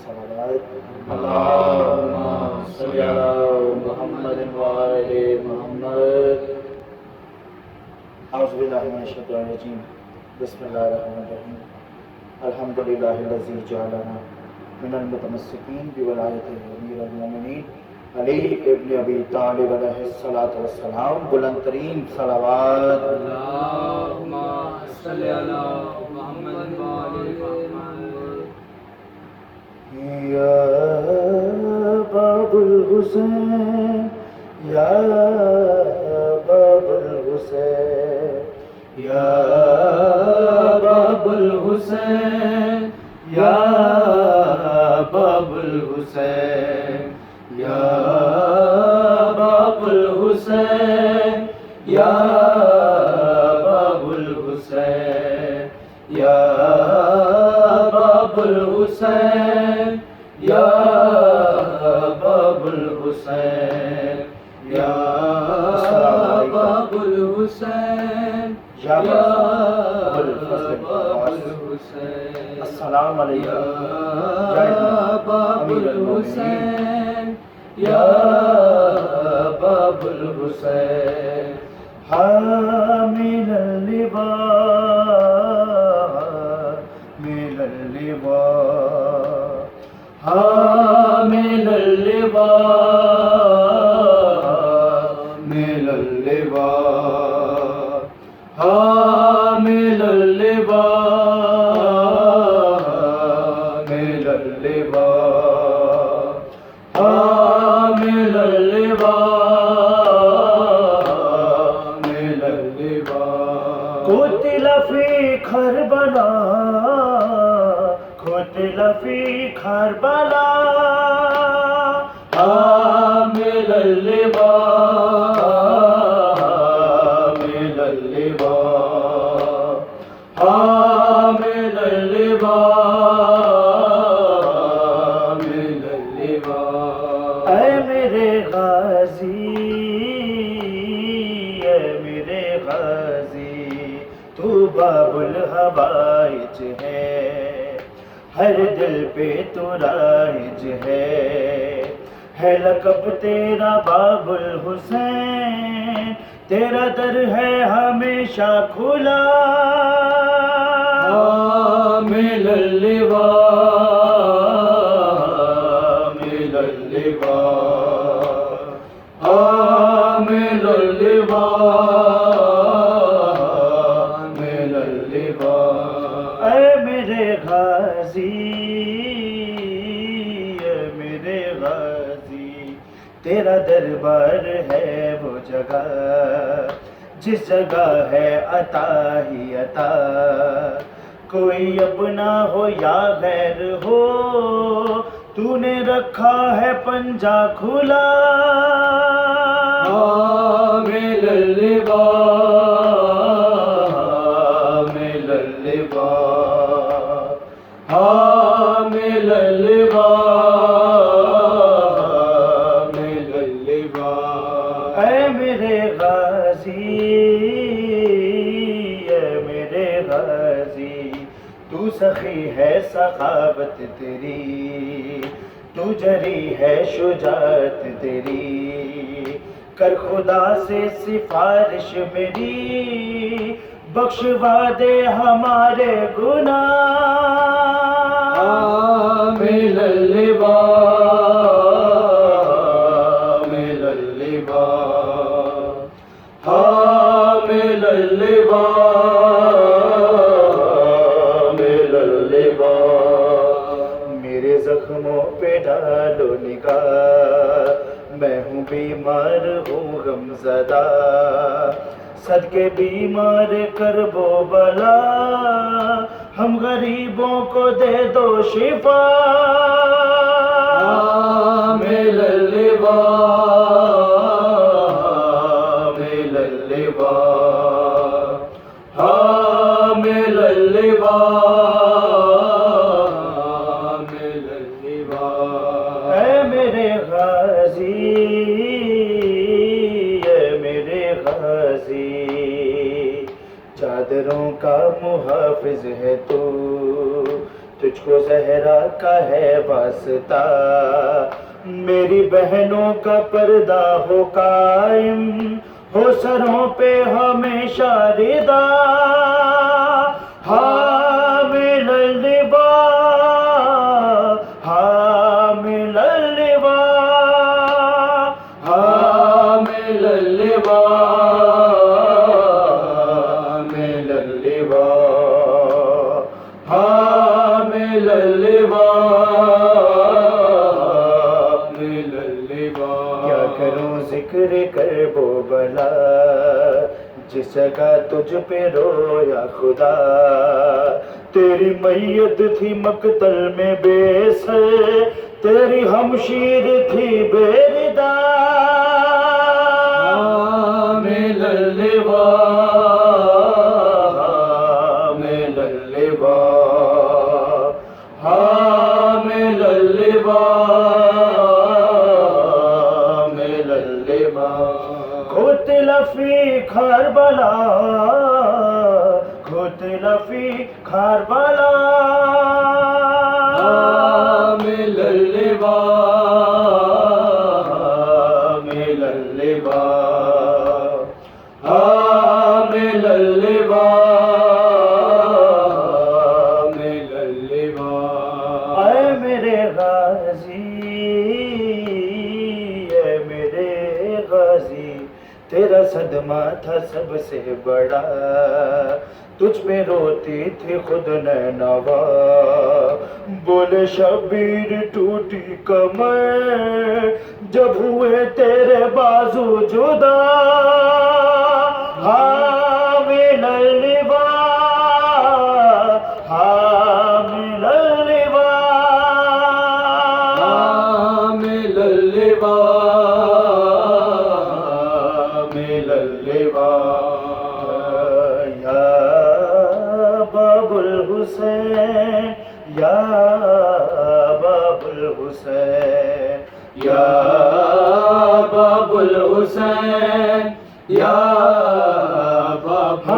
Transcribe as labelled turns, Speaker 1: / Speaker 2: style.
Speaker 1: صلوات اللهم صل على محمد وآل محمد اعوذ باللہ من الشیطان الرجیم بسم اللہ الرحمن الرحیم الحمد للہ الذی جعلنا من المتمسکین بولایت امیر المومنین علی ابن ابی طالب علیہ الصلاۃ والسلام بلند ترین صلوات
Speaker 2: اللہم صل علی محمد وآل محمد
Speaker 1: یا باب الحسین یا باب الحسین یا باب الحسین یا باب الحسین یا باب الحسین یا باب الحسین یا باب الحسین یا باب الحسین یا
Speaker 2: باب الحسین
Speaker 1: یا
Speaker 2: باب الحسین
Speaker 1: السلام علیکم
Speaker 2: یا باب الحسین
Speaker 1: یا باب الحسین حامل اللواء حامل اللواء حامل اللواء حامل اللواء حامل اللواء حامل اللواء حامل اللواء حامل اللواء قتل فی کربلا قتل فی کربلا حامل اللواء حامل اللواء حامل اللواء حامل اللواء اے میرے غازی اے میرے غازی تو باب الحوائج ہے ہر دل پہ تو رائج ہے لقب تیرا باب الحسین تیرا در ہے ہمیشہ کھلا حامل اللواء حامل اللواء حامل اللواء حامل اللواء اے میرے غازی اے میرے غازی تیرا دربار ہے وہ جگہ جس جگہ ہے عطا ہی عطا کوئی اپنا ہو یا غیر ہو تو نے رکھا ہے پنجہ کھلا حامل اللواء حامل اللواء حامل اللواء حامل اللواء اے میرے غازی اے میرے غازی تو سخی ہے سخاوت تیری تو جری ہے شجاعت تیری کر خدا سے سفارش میری بخشوا دے ہمارے گناہ حامل اللواء حامل اللواء حامل اللواء حامل اللواء میرے زخموں پہ ڈالو نگاہ میں ہوں بیمار ہوں غم زدہ صدقے بیمار کرب و بلا ہم غریبوں کو دے دو شفا حامل اللواء حامل اللواء حامل اللواء حامل اللواء اے میرے غازی اے میرے غازی چادروں کا محافظ ہے تو تجھ کو زہرا کا ہے واسطہ، میری بہنوں کا پردہ ہو قائم، ہو سروں پہ ہمیشہ ردا، حامل اللواء حامل اللواء حامل اللواء حامل اللواء حامل اللواء حامل اللواء۔ کیا کروں ذکر کرب و بلا، جس جگہ تجھ پہ رویا خدا، تیری میت تھی مقتل میں بے سر، تیری ہمشیر تھی بے ردا، حامل اللواء حامل اللواء حامل اللواء حامل اللواء۔ قتل فی کربلا قتل فی کربلا، حامل اللواء حامل اللواء حامل اللواء حامل اللواء۔ اے میرے غازی اے میرے غازی، تیرا صدمہ تھا سب سے بڑا، تجھ پہ روتی تھی خود نینوا، بولے شبیر ٹوٹی کمر جب ہوئے تیرے بازو جدا، حامل اللواء حامل اللواء حامل اللواء حامل اللواء۔ یا باب الحسین یا باب الحسین یا باب الحسین یا باب